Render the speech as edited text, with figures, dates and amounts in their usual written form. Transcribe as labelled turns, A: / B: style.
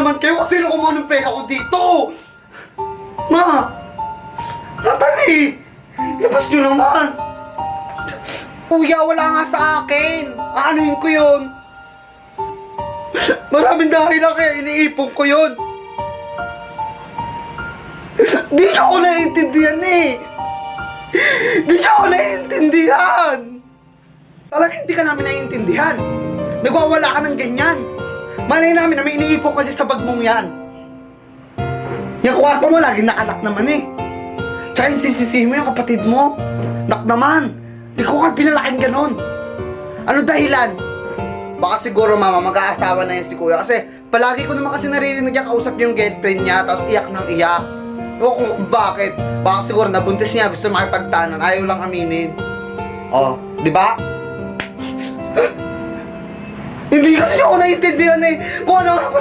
A: naman kayo kasi sino kumuha ng pera ko dito? Ma! Natalie! Labas nyo naman! Kuya, wala nga sa akin! Aanuhin ko yun! Maraming dahilan kaya iniipon ko yun! Di niyo ako naiintindihan eh! Di niyo ako naiintindihan! Talagang hindi ka namin naiintindihan! Nagwawala ka ng ganyan! Malay namin na may iniipon kasi sa bag mong yan! Yung kwarto mo lagi nakalak naman eh! Tsaka yung sisisi mo yung kapatid mo! Nak naman! Di ko ka pinalaking ganon! Ano dahilan? Baka siguro mama mag-aasawa na yan si kuya kasi palagi ko naman kasi naririnig niya kausap yung girlfriend niya tapos iyak ng iyak. Ewan ko kung bakit. Baka siguro nabuntis niya, gusto makipagtanan, ayaw lang aminin. Oh, di ba? Hindi kasi ako naiintindihan eh. Kung ano pa